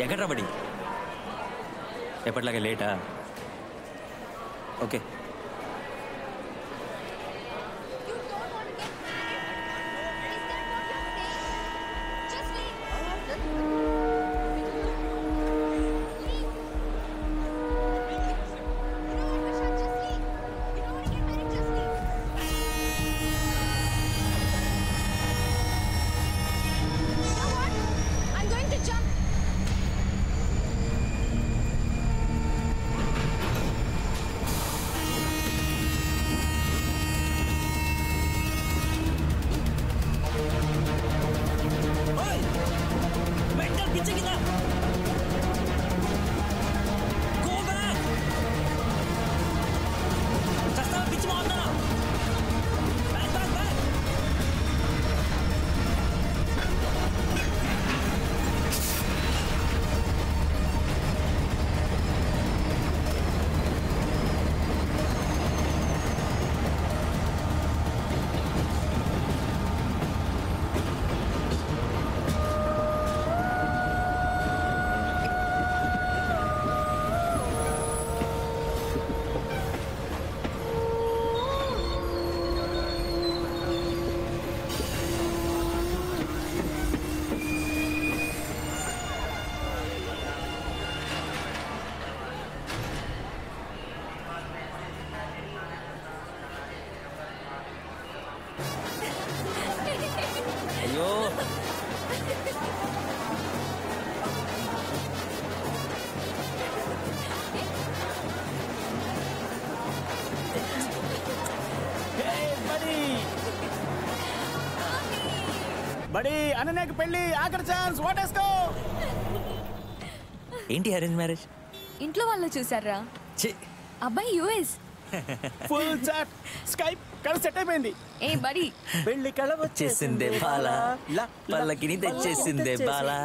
ఎక్కడ బడి? ఎప్పటిలాగా లేటా? ఓకే. బడి అనన్యకి పెళ్లి ఆఖరి ఛాన్స్ ఓటేసుకో. ఏంటి అరేంజ్ మ్యారేజ్? ఇంట్లో వాళ్ళు చూసారా? అబ్బాయి యుఎస్. ఫుల్ చాట్ స్కైప్ కల సెట్ అయిపోయింది. ఏ బడి పెళ్లి కల వచ్చేసిందే బాలా, పల్లకిని తెచ్చేసిందే బాలా.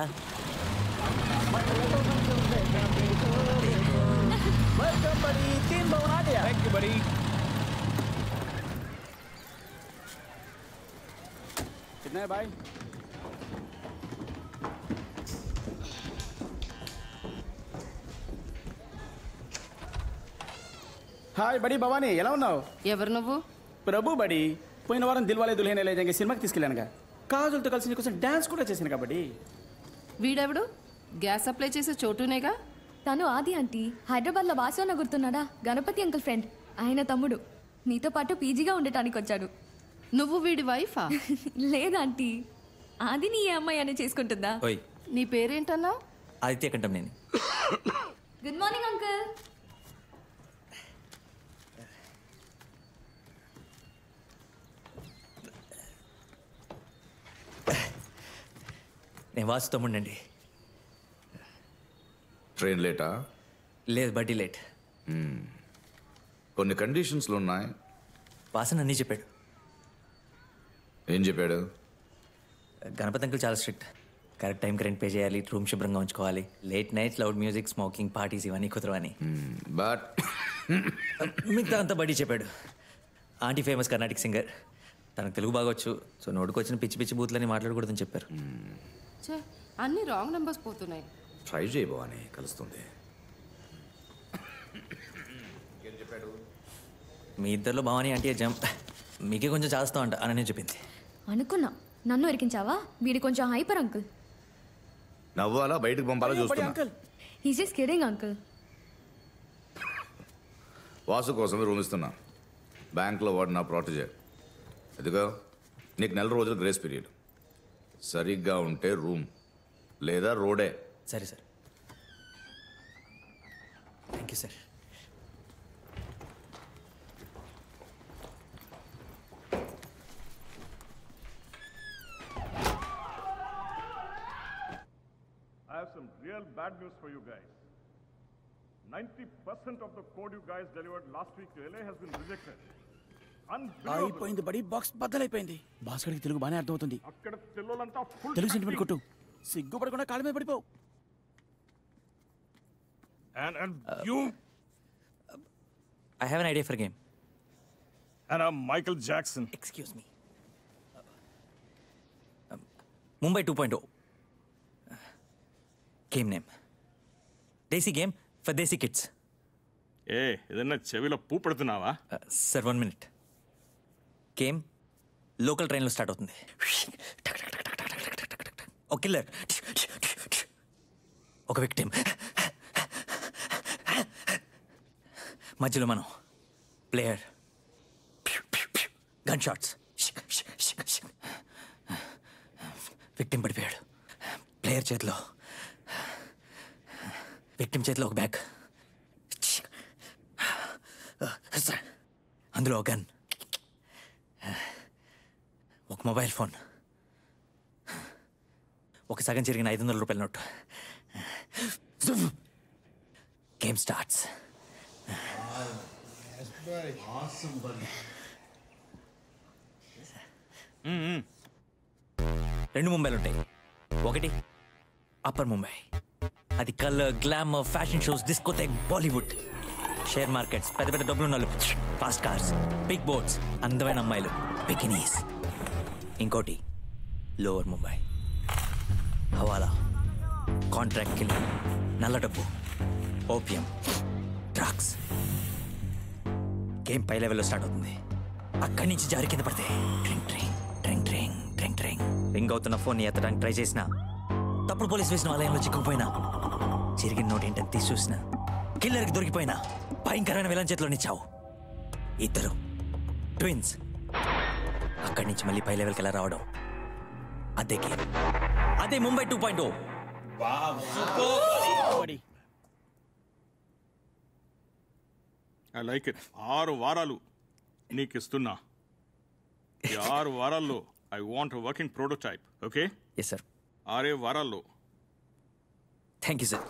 వెల్కమ్ బడి, టీమ్ బౌనాడియా. థాంక్ యూ బడి. कितना है भाई? హాయ్ బడి భవానీ, ఎలా ఉన్నావు? ఎవరు నువ్వు? ప్రభు బడి. పోయిన వారం దిల్వాలే దుల్హనియా లే జాయేంగే సినిమాకి తీసుకెళ్ళానుగా. కాజల్తో కలిసి నీకోసం డాన్స్ కూడా చేశాను కాబట్టి. వీడెవడు? గ్యాస్ సప్లై చేసే చోటునేగా. తను ఆది ఆంటీ, హైదరాబాద్లో వాసవన్న గుర్తున్నాడా? గణపతి అంకుల్ ఫ్రెండ్, ఆయన తమ్ముడు. నీతో పాటు పీజీగా ఉండటానికి వచ్చాడు. నువ్వు వీడి వైఫా? లేదాంటీ, ఆది నీ అమ్మాయి అని చేసుకుంటుందా? నీ పేరేంటన్నా? ఆదిత్య కంటం నేను. Good morning uncle. నేను వాసు తమ్ముడండి. ట్రైన్ లేటా? లేదు, బడ్డీ లేట్. కొన్ని కండిషన్స్లు ఉన్నాయి. వాసన్ అన్నీ చెప్పాడు. ఏం చెప్పాడు? గణపతి అంకుల్ చాలా స్ట్రిక్ట్. కరెక్ట్ టైంకి రెంట్ పే చేయాలి, రూమ్ శుభ్రంగా ఉంచుకోవాలి, late nights loud music, smoking, parties ఇవన్నీ కుదరవని. బట్ మిగతా అంతా బడ్డీ చెప్పాడు. ఆంటీ ఫేమస్ కర్ణాటిక్ సింగర్, తనకు తెలుగు బాగొచ్చు. సో నోటుకొచ్చిన పిచ్చి పిచ్చి బూత్లని మాట్లాడకూడదని చెప్పారు. అన్ని రాంగ్ నెంబర్స్ పోతున్నాయి. ట్రై చేయబోని కలుస్తుంది. చెప్పాడు మీ ఇద్దరిలో భవానీ ఆంటీ జంప్ మీకే కొంచెం చేస్తావు అంట అని నేను చెప్పింది. అనుకున్నా, నన్ను ఎరికించావా? వీడి కొంచెం హైపర్ అంకుల్. నవ్వాలా బయటకు పంపాలా చూస్తున్నా. He's just kidding uncle. Vasu కోసమే రూమ్ ఇస్తున్నా. బ్యాంక్లో వాడు నా ప్రొటెజర్. ఎదుగో, నీకు 4 రోజులు గ్రేస్ పీరియడ్. సరిగ్గా ఉంటే రూమ్, లేదా రోడే. సరే sir. Thank you sir. I have some real bad news for you guys. 90% of the code you guys delivered last week to LA has been rejected. అయిపోయింది బడి, బాక్స్ బద్దలైపోయింది. బాస్ గడికి తెలుగు బాగానే అర్థమవుతుంది. అక్కడ తెల్లోలంతా ఫుల్ తెలుగు సెంటిమెంట్ కొట్టు. సిగ్గుపడకుండా కాళ్ళ మీద పడిపోవు. And you I have an idea for a game. and I'm Michael Jackson. Excuse me. Mumbai 2.0. Game name desi game for desi kids. ఏ ఏదన్నా చెవిలో పూ పెడుతున్నావా? Sir 1 minute. గేమ్ లోకల్ ట్రైన్లో స్టార్ట్ అవుతుంది. ఒక కిల్లర్, ఒక విక్టిమ్, మధ్యలో మనం ప్లేయర్. Gun shots. విక్టిమ్ పడిపోయాడు. ప్లేయర్ చేతిలో, విక్టిమ్ చేతిలో ఒక బ్యాగ్, అందులో ఒక గన్, ఒక మొబైల్ ఫోన్, ఒక సగం చిరిగిన 500 రూపాయల నోటు. Game starts. రెండు ముంబైలు ఉంటాయి. ఒకటి అప్పర్ ముంబై, అది colour, glamour, fashion shows, discotheque, Bollywood, share markets, పెద్ద పెద్ద డబ్బులు ఉన్న ఫాస్ట్ కార్స్, బిగ్ బోట్స్, అందమైన అమ్మాయిలు, బికినీస్. ఇంకోటి లోవర్ ముంబై, హవాలా, కాంట్రాక్ట్ కిల్లింగ్, నల్ల డబ్బు, ఓపియం, డ్రగ్స్. గేమ్ పై లెవెల్లో స్టార్ట్ అవుతుంది. అక్కడి నుంచి జారి కింద పడితే ట్రింగ్ ట్రింగ్ ట్రింగ్ ట్రింగ్ ట్రింగ్ ట్రింగ్ రింగ్ అవుతున్న ఫోన్ ఎత్తడానికి ట్రై చేసినా, తప్పుడు పోలీస్ వేసిన ఆలయంలో చిక్కుకుపోయినా, చిరిగిన నోట్ ఏంటని తీసి చూసినా, కిల్లర్కి దొరికిపోయినా, భయంకరమైన విలన్ చేతిలో నిచ్చావు. ఇద్దరు ట్విన్స్. అక్కడి నుంచి మళ్ళీ పై లెవెల్కి ఎలా రావడం, అదే గేమ్, అదే ముంబై 2.0. I like it. 6 వారాలు నీకు ఇస్తున్నా. ఈ 6 వారాల్లో I want working prototype. Okay? Yes sir. 6 వారాల్లో. Thank you sir.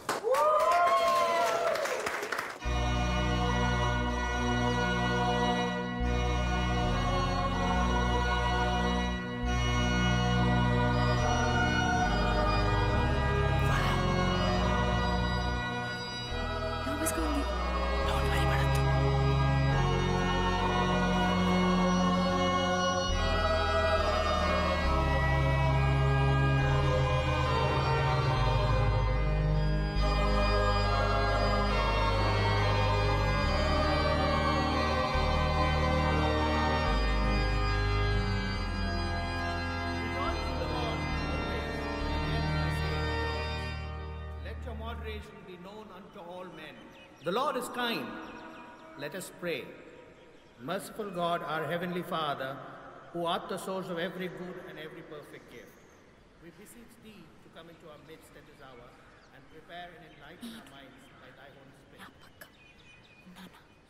Be known unto all men. The Lord is kind. Let us pray. Merciful God, our Heavenly Father, who art the source of every good and every perfect gift, we beseech Thee to come into our midst at this hour and prepare and enlighten our minds by Thy Holy Spirit.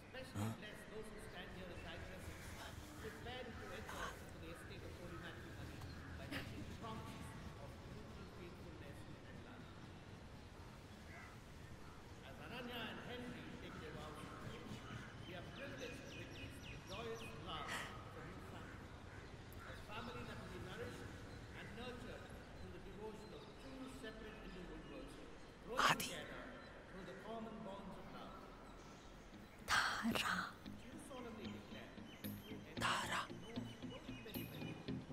Especially bless those who stand here in Thy presence, prepared to enter into the estate of holy matrimony by making promises of mutual faithfulness and love. As Ananya and Henry take their vows, we are privileged to witness the joyous love of a new family. A family that will be nourished and nurtured through the devotion of two separate individuals, growing together through the common bonds of love. You solemnly declare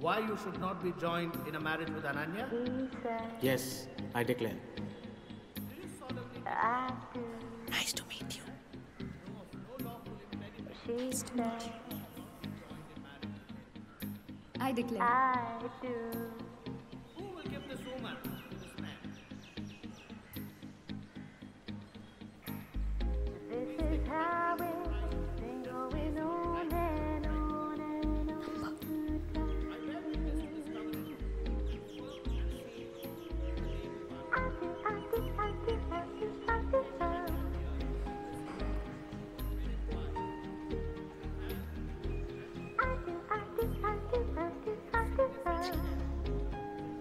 why you should not be joined in a marriage with Ananya? Yes, I declare. Nice to meet you. I declare. Who will give this woman to this man?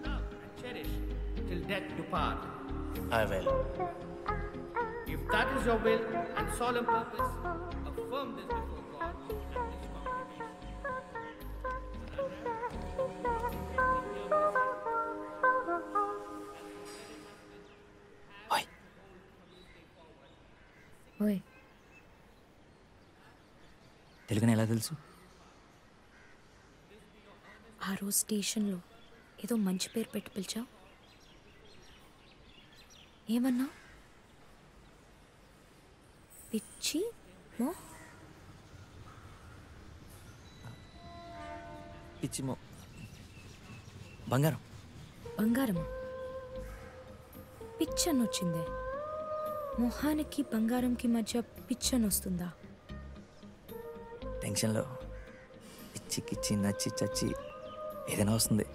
Love and cherish till death do part. I will. If that is your will and solemn purpose, affirm this before God and this congregation. ఓయ్, ఓయ్, తెలుగుని ఎలా తెలుసు? ఆ రోజు స్టేషన్లో ఏదో మంచి పేరు పెట్టి పిలిచావు. ఏమన్నా? పిచ్చి మో పిచ్చిమో బంగారం. బంగారం పిచ్చన్ వచ్చిందే. మొహానికి బంగారంకి మధ్య పిచ్చన్ వస్తుందా? టెన్షన్లో పిచ్చి కిచ్చి నచ్చి చచ్చి ఏదైనా వస్తుంది.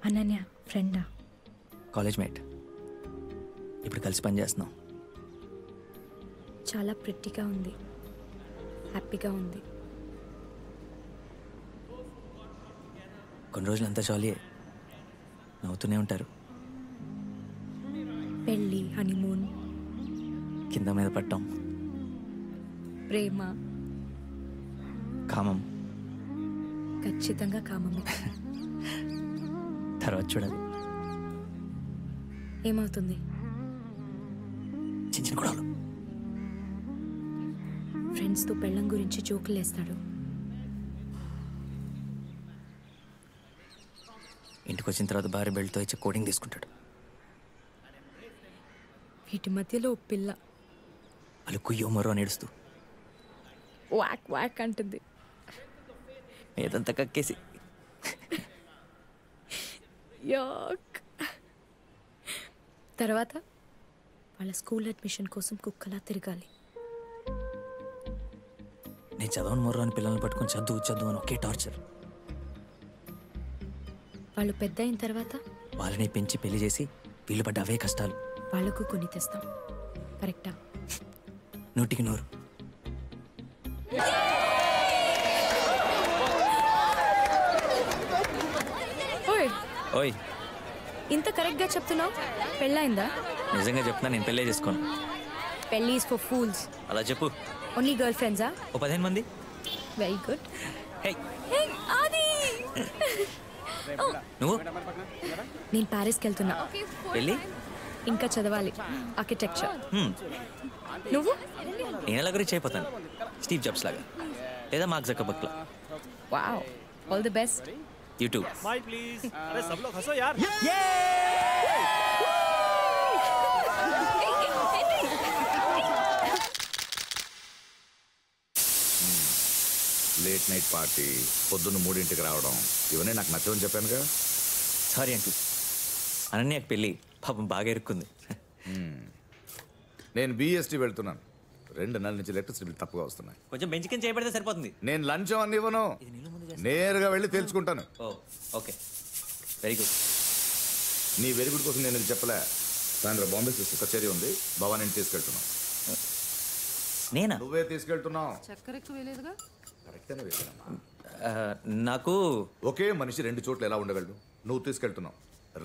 అనన్య ఫ్రెండా? College mate. ఇప్పుడు కలిసి పని చేస్తున్నాం. చాలా ప్రిట్టిగా ఉంది, హ్యాపీగా ఉంది. కొన్ని రోజులు అంతా జాలీయే, నవ్వుతూనే ఉంటారు. పెళ్ళి, హనీమూన్, కింద మీద పట్టం, ప్రేమ, కామం, ఖచ్చితంగా కామమే. తర్వాత చూడాలి. ఏమవుతుంది? చిన్న చిన్న గొడవలు. ఫ్రెండ్స్తో పెళ్ళం గురించి జోకులు వేస్తాడు. ఇంటికి వచ్చిన తర్వాత భార్య బెల్ట్తో ఇచ్చి కోడింగ్ తీసుకుంటాడు. వీటి మధ్యలో ఓ పిల్ల వాళ్ళు కుయ్యో మరో అని ఏడుస్తూ వాక్ వాక్ అంటుంది. ఏదంతా కక్కేసి యాక్. తర్వాత వాళ్ళ స్కూల్ అడ్మిషన్ కోసం కుక్కలా తిరగాలి. నేను చదవని మొర్రో అని పిల్లల్ని పట్టుకొని చదువు చదువు అని ఒకే టార్చర్. వాళ్ళు పెద్ద అయిన తర్వాత వాళ్ళని పెంచి పెళ్లి చేసి వీళ్ళు పడ్డ అవే కష్టాలు. వాళ్ళకు కొని తెస్తాం. కరెక్టా? 100%. ఓయ్, ఓయ్ ఇంత కరెక్ట్గా చెప్తున్నావు. పెళ్ళయిందా? నిజంగా చెప్తున్నా, నేను పెళ్ళే చేసుకోను. పెళ్ళి ఈజ్ ఫర్ ఫూల్స్. అలా చెప్పు. ఓన్లీ గర్ల్ ఫ్రెండ్సా? ఓ 15 మంది. Very good. హే ఆది, నువ్వు? నేను ప్యారిస్కి వెళ్తున్నా. పెళ్ళి ఇంకా చదవాలి, ఆర్కిటెక్చర్. నువ్వు? నేను ఎలా గురించి అయిపోతాను, స్టీవ్ జాబ్స్ లాగా లేదా mark Zuckerberg law. Wow, all the best. You two. Smile please. अरे सब लोग हंसो यार. లేట్ నైట్ పార్టీ, పొద్దున్న 3ంటికి రావడం, ఇవన్నీ నాకు నచ్చవని చెప్పానుగా. సారీ అంకుల్, అనన్యకు పెళ్ళి పాపం బాగా ఇరుక్కుంది. నేను BST వెళ్తున్నాను. 2 నెలల నుంచి లెటర్స్ తప్పుగా వస్తున్నాయి. కొంచెం బెంచ్ కింద చేయబడితే సరిపోతుంది. నేను లంచ్ అన్ని ఇవ్వను, నేరుగా వెళ్ళి తెలుసుకుంటాను. ఓ ఓకే, వెరీ గుడ్. నీ వెరీ గుడ్ కోసం నేను ఇది చెప్పలే. సాయంత్రం బాంబే సిస్టర్ కచేరీ ఉంది, భవానీని తీసుకెళ్తున్నావు. నేనా? నువ్వే తీసుకెళ్తున్నావు. చక్కెర ఎక్కువ వేయలేదుగా? కరెక్ట్గానే వేసానమ్మా. నాకు ఒకే మనిషి 2 చోట్ల ఎలా ఉండగలడు? నువ్వు తీసుకెళ్తున్నావు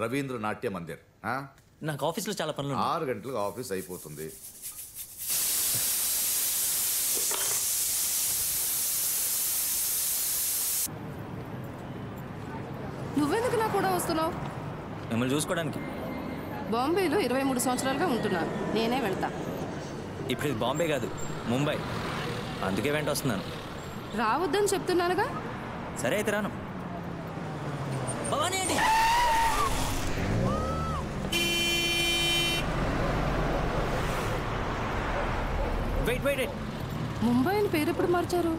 రవీంద్ర నాట్య మందిర్. నాకు ఆఫీస్లో చాలా పనులు. 6 గంటలకు ఆఫీస్ అయిపోతుంది. నువ్వెందుకు నా కూడా వస్తున్నావు? మిమ్మల్ని చూసుకోవడానికి. బాంబేలో 23 సంవత్సరాలుగా ఉంటున్నాను, నేనే వెళ్తా. ఇప్పుడు ఇది బాంబే కాదు, ముంబై, అందుకే వెంట వస్తున్నాను. రావద్దని చెప్తున్నానుగా. సరే అయితే రాను. భవానీ అండి. Wait wait wait. ముంబై అని పేరు ఎప్పుడు మార్చారు?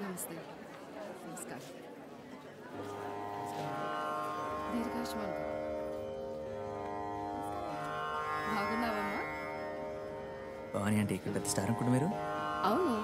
నమస్తే. నమస్కారం. దీర్ఘాయుష్మాన్. బాగున్నావమ్మా? భవానీ అంటే ఇక్కడ పెద్ద స్టార్ అనుకుంటు మీరు? అవును.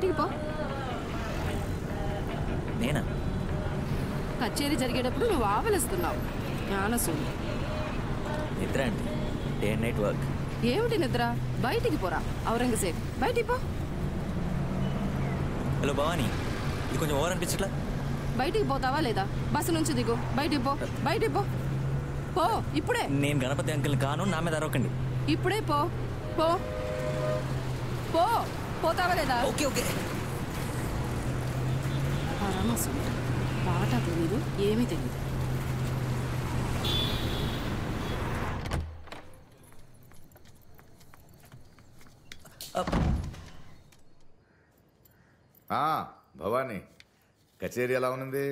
బయటికి పో. నేనా? కచేరీ జరిగేటప్పుడు నువ్వు ఆవలిస్తున్నావు. జ్ఞానశూన్యం. నిద్ర అండి, డే అండ్ నైట్ వర్క్. ఏమిటి నిద్ర? బయటికి పోరా ఔరంగజేబ్, బయటికి పో. హలో భవానీ, ఇది కొంచెం ఓవర్ అనిపించట్లా? బయటికి పోతావా లేదా? బస్సు నుంచి దిగు, బయటికి పో, బయటికి పో. పో ఇప్పుడే. నేను గణపతి అంకుల్ని కాను, నా మీద అరవకండి. ఇప్పుడే పో, పో, పో. పోతావా లేదా? Okay okay. పరమశుద్ధ. పాట తెలీదు, ఏమీ తెలీదు. భవానీ, కచేరీ ఎలా ఉంది?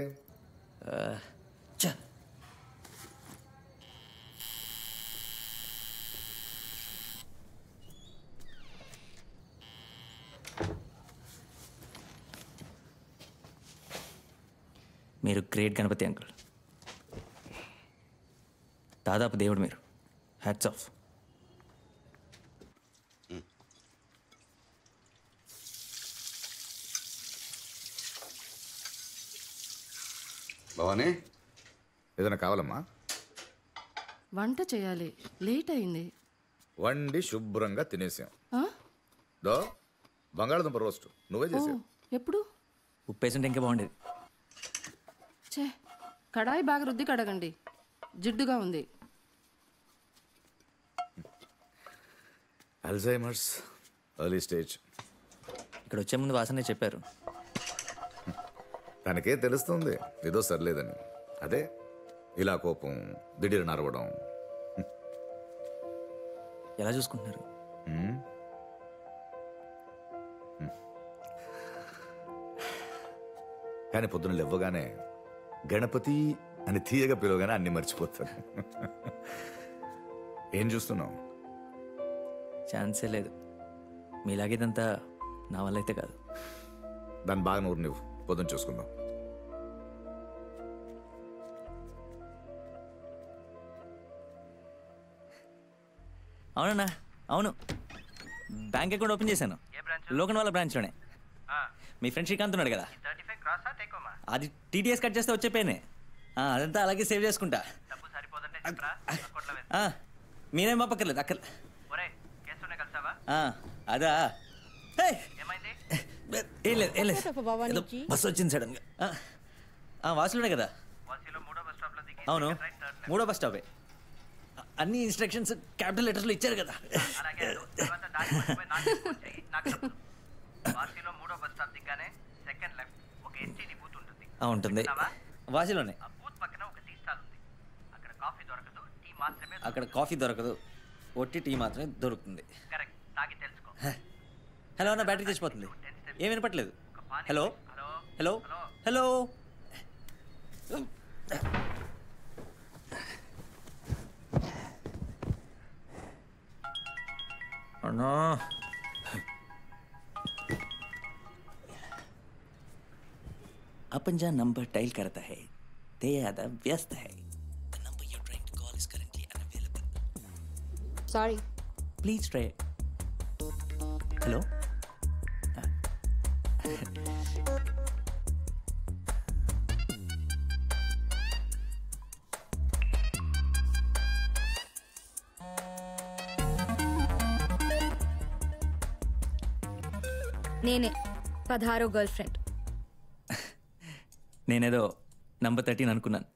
మీరు గ్రేట్ గణపతి అంకుల్, దాదాపు దేవుడు మీరు. Hats off. భవానీ, ఏదైనా కావాలమ్మా? వంట చేయాలి, లేట్ అయింది. వండి శుభ్రంగా తినేసాం. ఆ? దో బంగాళదుంప రోస్ట్ నువ్వే ఓ, చేసావు. ఎప్పుడు? ఉప్పేసుంటే ఇంకా బాగుండేది. చే, కడాయి బాగా రుద్ది కడగండి, జిడ్డుగా ఉంది. Alzheimer's early stage. ఇక్కడ వచ్చే ముందు వాసనే చెప్పారు. తనకే తెలుస్తుంది ఏదో సర్లేదని. అదే ఇలా కోపం, దిడీరు నరవడం. ఎలా చూసుకుంటున్నారు? కానీ పొద్దున లేవగానే గణపతి అని తీయగా పిలవగానే అన్ని మర్చిపోతాను. ఏం చూస్తున్నావు? ఛాన్సే లేదు. మీలాగేదంతా నా వల్ల అయితే కాదు. దాన్ని బాగా నూరు నువ్వు పొద్దున చూసుకుందాం. అవునన్నా, అవును. బ్యాంక్ అకౌంట్ ఓపెన్ చేశాను, లోకన్ వాళ్ళ బ్రాంచ్లోనే. మీ ఫ్రెండ్ శ్రీకాంత్ ఉన్నాడు కదా, అది టీటీఎస్ కట్ చేస్తే వచ్చే పేనే. అదంతా అలాగే సేవ్ చేసుకుంటా. మీరేం పంపక్కర్లేదు అక్కడ. అదా ఏం లేదు, ఏం లేదు. బస్సు వచ్చింది సడన్గా. వాసులోనే కదా? అవును, 3వ బస్ స్టాపే. అన్ని ఇన్స్ట్రక్షన్స్ క్యాపిటల్ లెటర్స్లో ఇచ్చారు కదా. ఉంటుంది వాసిలోనే. అక్కడ కాఫీ దొరకదు, ఒట్టి టీ మాత్రమే దొరుకుతుంది. హలో అన్న, బ్యాటరీ తెచ్చిపోతుంది. ఏం వినపట్లేదు. Hello hello hello. అన్నా, अपन जहाँ नंबर डायल करता है ते ज़्यादा व्यस्त है. The number you're trying to call is currently unavailable. Sorry. Please try. Hello. నేనే 16వ గర్ల్ ఫ్రెండ్. నేనేదో నంబర్ 13 అనుకున్నాను.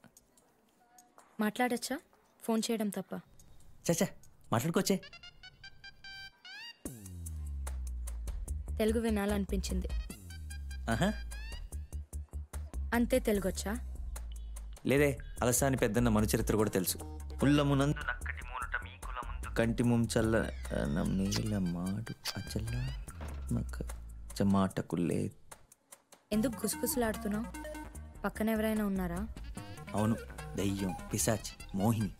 మాట్లాడచ్చా? ఫోన్ చేయడం తప్ప. చచ్చా, మాట్లాడుకోవచ్చే. తెలుగు వినాలనిపించింది. అంతే. తెలుగొచ్చా? లేదే, అలసాని పెద్దన్న మను చరిత్ర కూడా తెలుసు. పుల్లమునందు నక్కటి మూనుట మీ కుల ముందు కంటి ముంచల్ల నీల మాడు అచల్ల మక్క చమాటకుల్లే. ఎందుకు గుసగుసలాడుతున్నావు? పక్కన ఎవరైనా ఉన్నారా? అవును, దయ్యం, పిశాచి, మోహిని.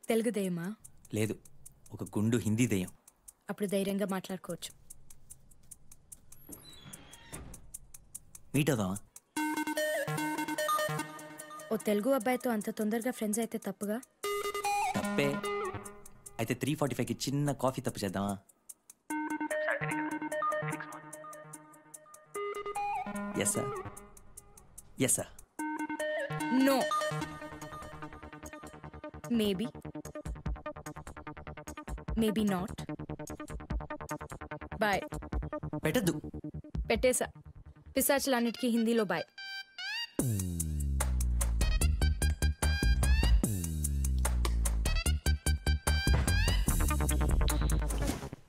తెలుగు దయ్యమా? లేదు, ఒక గుండు హిందీ దయ్యం. అప్పుడు ధైర్యంగా మాట్లాడుకోవచ్చు. మీట్ అవుదామా? ఓ తెలుగు అబ్బాయితో అంత తొందరగా ఫ్రెండ్స్ అయితే తప్పుగా? తప్పే. అయితే 3:45కి చిన్న కాఫీ తప్పు చేద్దామా? Yes sir yes sir no maybe maybe not బాయ్ పెట్టద్దు. పెట్టేశా పిశాచులన్నిటికీ హిందీలో బాయ్